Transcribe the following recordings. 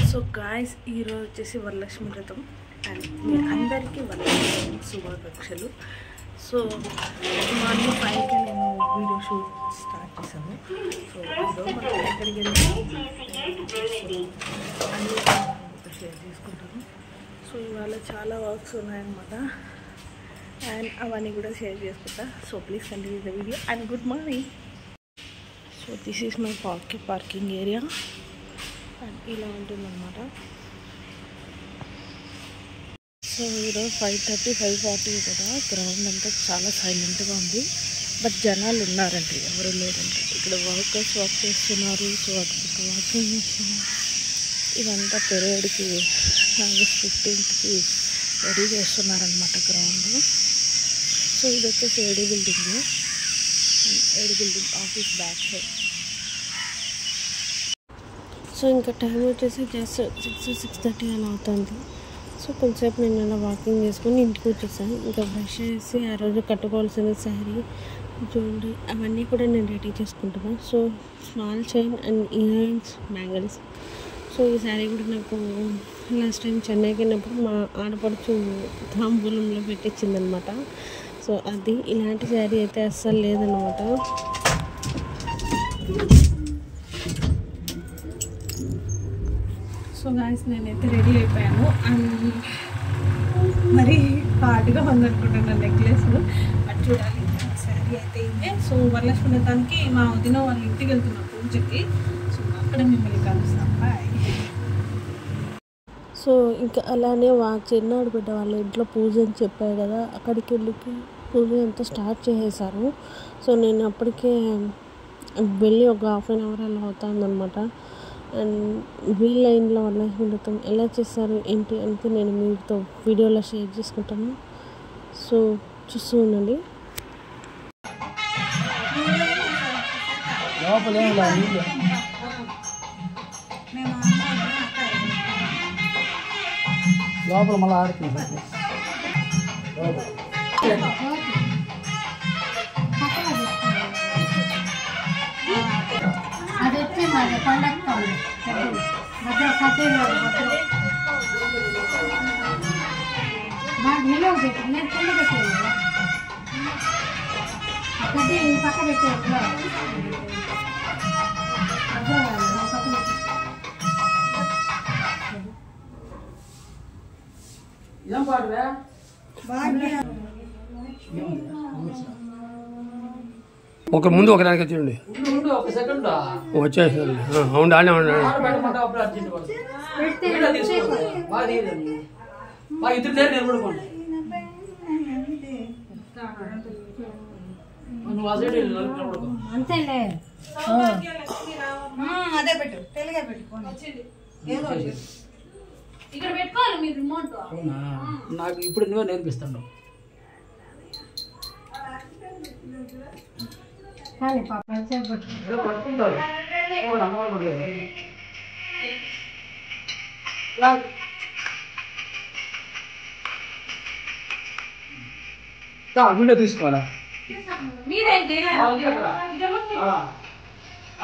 So guys ఈరోజు వచ్చేసి వరలక్ష్మి వ్రతం అండ్ మీ అందరికీ వరలక్ష్మి శుభాకాంక్షలు. సో మార్నింగ్ 5కి నేను వీడియో షూట్ స్టార్ట్ చేశాను. సో ఈరోజు మనం ఎక్కడికి వెళ్ళి అన్నీ షేర్ చేసుకుంటాను. సో ఇవాళ చాలా వర్క్స్ ఉన్నాయన్నమాట అండ్ అవన్నీ కూడా షేర్ చేసుకుంటా. So please continue the video and good morning. So this is my parking area and ఇలా ఉంటుందన్నమాట. సో ఈరోజు 5:30, 5:40 కదా. గ్రౌండ్ అంతా చాలా సైలెంట్గా ఉంది. బట్ జనాలు ఉన్నారండి, ఎవరు లేరండి. ఇక్కడ వర్కర్స్ వర్క్ చేస్తున్నారు. సో అక్కడ వాకింగ్ చేస్తున్నారు. ఇదంతా పెరేడ్కి ఆగస్ట్ 15కి రెడీ చేస్తున్నారనమాట గ్రౌండ్. సో ఇది వచ్చేసి AD building office back side. So ఇంకా టైం వచ్చేసి జస్ట్ 6:30 అలా అవుతుంది. సో కొంచెంసేపు నేను అలా వాకింగ్ చేసుకొని ఇంటికి వచ్చేసాను. ఇంకా బ్రష్ చేసి ఆ రోజు కట్టుకోవాల్సిన శారీ, జ్యువెలరీ అవన్నీ కూడా నేను రెడీ చేసుకుంటున్నాను. So small chain and ear rings, bangles. So ఈ శారీ కూడా నాకు లాస్ట్ టైం చెన్నైకి వెళ్ళినప్పుడు మా ఆడపడుచు తాంబూలంలో పెట్టించిందనమాట. సో అది ఇలాంటి శారీ అయితే అస్సలు లేదనమాట. సో గాయస్ నేనైతే రెడీ అయిపోయాను అండ్ మరి హార్డ్గా ఉందనుకుంటున్నాను నెక్లెస్. బట్ చూడాలి. శారీ అయితే ఇదే. సో వరలక్ష్మి వ్రతానికి మా వదిన వాళ్ళ ఇంటికి వెళ్తున్నాం పూజకి. సో అక్కడ మిమ్మల్ని కలుస్తాం. బాయ్. సో ఇంకా అలానే చిన్నాడు బిడ్డ వాళ్ళ ఇంట్లో పూజ అని చెప్పారు కదా, అక్కడికి వెళ్ళి పూజ అంతా స్టార్ట్ చేసేసారు. సో నేను అప్పటికే వెళ్ళి ఒక ½ an hour అలా అవుతుందన్నమాట. అండ్ వీళ్ళ ఇంట్లో వరలక్ష్మి వ్రతం ఎలా చేస్తారు ఏంటి అంటే నేను మీతో వీడియోలో షేర్ చేసుకుంటాను. సో చూస్తూ ఉండండి. లోపల మళ్ళీ ఆడుతుంది. అది వచ్చి మరి పండగ దగ్గర కట్టేలో నిలవ పెట్టి నేను కింద పెట్టాను. కట్టే ఈ పక్క పెట్టాను. ఏం పాడువే ఒక ముందు ఒక దానికి చూడండి. ఒక సెకండ్ వచ్చేసారు. అవును ఆనే ఉన్నాడు. అంతేలే. అదే పెట్టు, తెలుగే పెట్టుకోండి. ఇక్కడ పెట్టుకోవాలి మీరు రిమోట్. నాకు ఇప్పుడు నువ్వే నేర్పిస్తాను. కానీ పాప వీడియో తీసుకోవాలా? మీరేంటి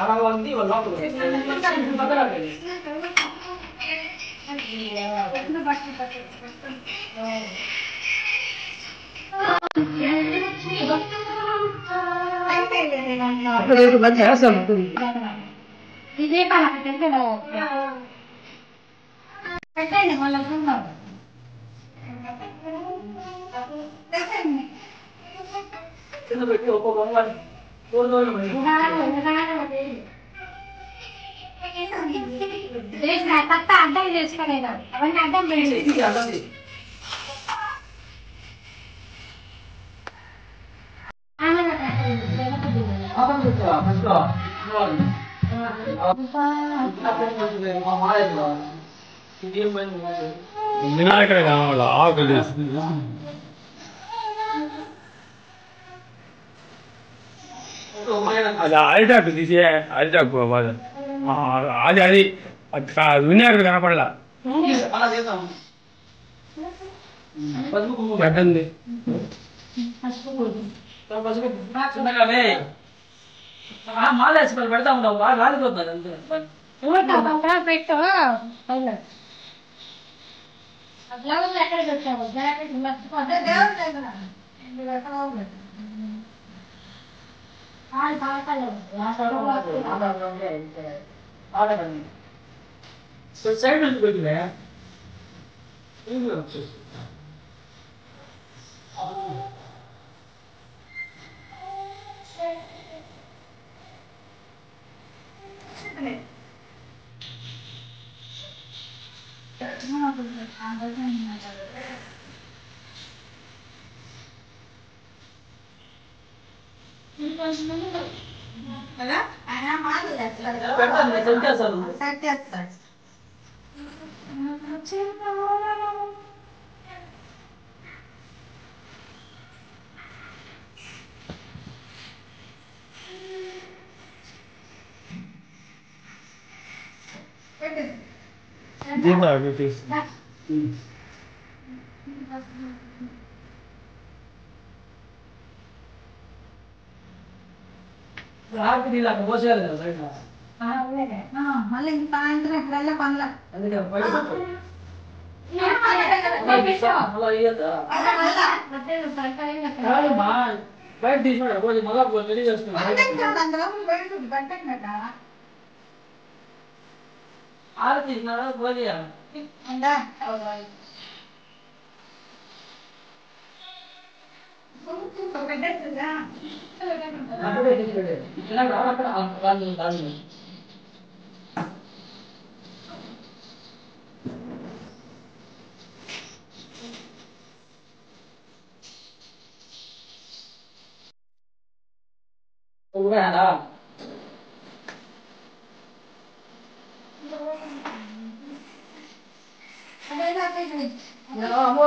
అలా ఉంది ఇదే పెట్టండి మళ్ళీ కింద పెట్టి ఒక్కొక్క తప్ప అడ్డం చేసుకోలేదు. అవన్నీ అడ్డం పెట్టి వినాయకుడు కావాలి. ఆకులు అది అరిటాకు తీసే అరిటాకు అది అది వినాయకుడు కనపడలా. పెట్టండి. చిన్నగానే మాలేసి పెడతా ఉంటాం. బాగా రాలిపోతున్నారు అంతే. పెట్టు అట్లా ఎక్కడికి వచ్చావు జాకెట్ మర్చిపోతే దేవుడి దగ్గర సైడ్ నుంచి పెట్టిలే పోసేయాలి కదా సైడ్ మళ్ళీ ఇంకా సాయంత్రం ఎప్పుడల్లా పనుల అందుకే బయట బయట తీసుకున్నాడు కొంచెం మళ్ళా రెడీ చేసుకున్నాడు ఆరతి ఇచ్చినారా పోలియా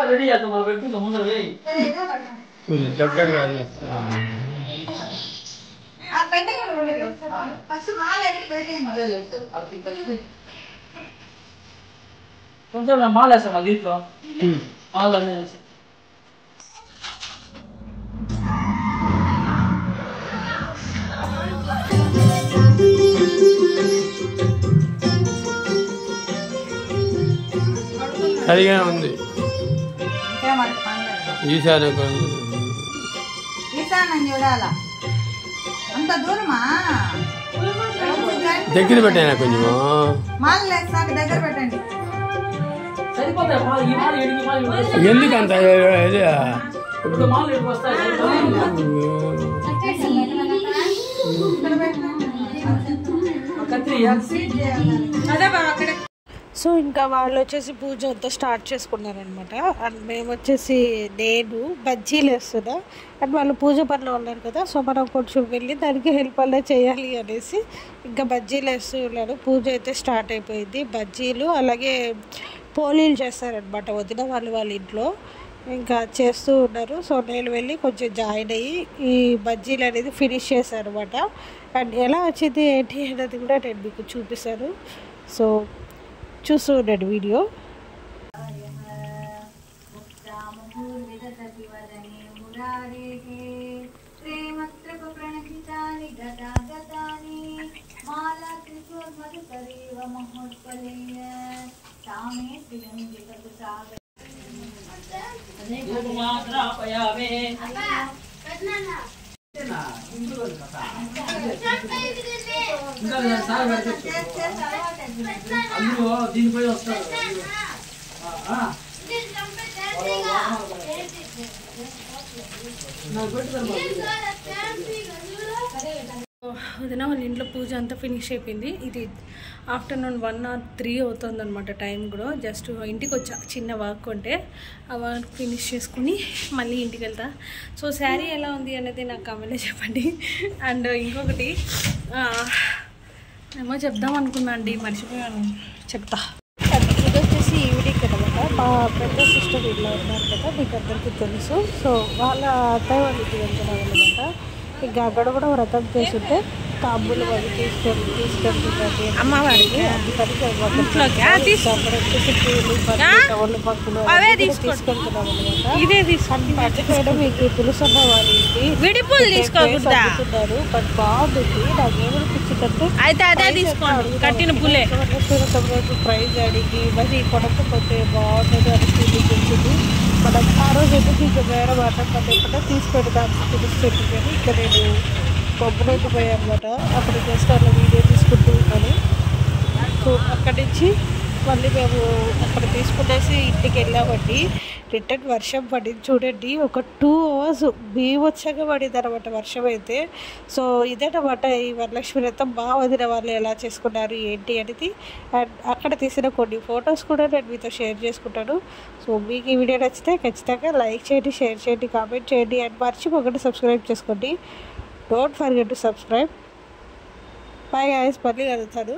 రెడీ చేద్దాం మా వ్యక్తితో ముందర కొంచెం మాలేస్తాం మా దీంట్లో మాలనే సరిగానే ఉంది ఈశాన్య ఈశాన్యం చూడాలా అంత దూరమా దగ్గర పెట్టాను కొంచెం మాల లేసాక దగ్గర పెట్టండి ఎందుకు అంత ఇప్పుడు మాలు ఎప్పుడు వస్తాయి సో ఇంకా వాళ్ళు వచ్చేసి పూజ అంతా స్టార్ట్ చేసుకున్నారనమాట. అండ్ మేము వచ్చేసి నేను బజ్జీలు వేస్తున్నా అండ్ వాళ్ళు పూజ పనిలో ఉన్నారు కదా, సో మనం కొంచెం వెళ్ళి దానికి హెల్ప్ అలా చేయాలి అనేసి ఇంకా బజ్జీలు వేస్తూ ఉన్నాను. పూజ అయితే స్టార్ట్ అయిపోయింది. బజ్జీలు అలాగే పోలీలు చేస్తారనమాట వదిన వాళ్ళు వాళ్ళ ఇంట్లో, ఇంకా చేస్తూ ఉన్నారు. సో నేను వెళ్ళి కొంచెం జాయిన్ అయ్యి ఈ బజ్జీలు అనేది ఫినిష్ చేశాను అనమాట. అండ్ ఎలా వచ్చింది ఏంటి అనేది కూడా నేను మీకు చూపిస్తాను. సో చూస్తూ ఉండండి వీడియో. అందులో దీనిపై వస్తారు. వదిన వాళ్ళ ఇంట్లో పూజ అంతా ఫినిష్ అయిపోయింది. ఇది ఆఫ్టర్నూన్ 1 or 3 అవుతుంది అనమాట టైం కూడా. జస్ట్ ఇంటికి వచ్చా చిన్న వర్క్ ఉంటే ఆ వర్క్ ఫినిష్ చేసుకుని మళ్ళీ ఇంటికి వెళ్తా. సో శారీ ఎలా ఉంది అనేది నాకు కామెంట్లో చెప్పండి. అండ్ ఇంకొకటి ఏమో చెప్దాం అనుకున్నా అండి, మర్చిపోయాను, చెప్తా. ఇది వచ్చేసి ఈవినింగ్ అనమాట. మా పెద్ద సిస్టర్ ఇట్లా ఉన్నారు కదా, మీకు అందరికీ తెలుసు. సో వాళ్ళ అత్తయ్య వాళ్ళ ఇంటికి వెళ్తున్నాం అనమాట. ఇంకా అక్కడ కూడా వ్రతం చేస్తుంటే తాంబూలు అవి తీసుకెళ్తుందండి అమ్మవారికి ఇంట్లోకి అక్కడ వచ్చేసి పూలు పళ్ళు పక్కలు తీసుకెళ్తున్నాం అనమాట. ఇదే తీసుకుంటారు. మర్చిపోయడం మీకు తెలుసమ్మ వాళ్ళ ఇంటి విడిపూలు తీసుకోకూడదా? బట్ బాగుంటుంది. నాకేమనిపించిందంటే అయితే అదే తీసుకోండి, కట్టిన పూలే. రోజు ప్రైజ్ అడిగి మరి కొనకపోతే బాగుంటుంది అని ఫీలింగ్ వచ్చింది. మనం ఆ రోజు ఎందుకు ఇంకా వేరే మాట ఎప్పుడైనా తీసుకెడదాం తెలుస్తుంది. కానీ ఇక్కడ నేను కొబ్బరి పోయాను అనమాట. అక్కడ జస్ట్ అలా వీడియో తీసుకుంటూ ఉన్నాను. సో అక్కడి నుంచి మళ్ళీ మేము అక్కడ తీసుకునేసి ఇంటికి వెళ్ళామండి. రిటర్న్ వర్షం పడింది చూడండి. ఒక 2 hours బీభత్సంగా పడింది అనమాట వర్షం అయితే. సో ఇదేనమాట ఈ వరలక్ష్మి వ్రతం మా వదిన వాళ్ళు ఎలా చేసుకున్నారు ఏంటి అనేది. అండ్ అక్కడ తీసిన కొన్ని ఫొటోస్ కూడా నేను మీతో షేర్ చేసుకుంటాను. సో మీకు ఈ వీడియో నచ్చితే ఖచ్చితంగా లైక్ చేయండి, షేర్ చేయండి, కామెంట్ చేయండి. అండ్ మర్చిపోకుండా సబ్స్క్రైబ్ చేసుకోండి. Don't forget to subscribe. Bye guys, మళ్ళీ కలుగుతాను.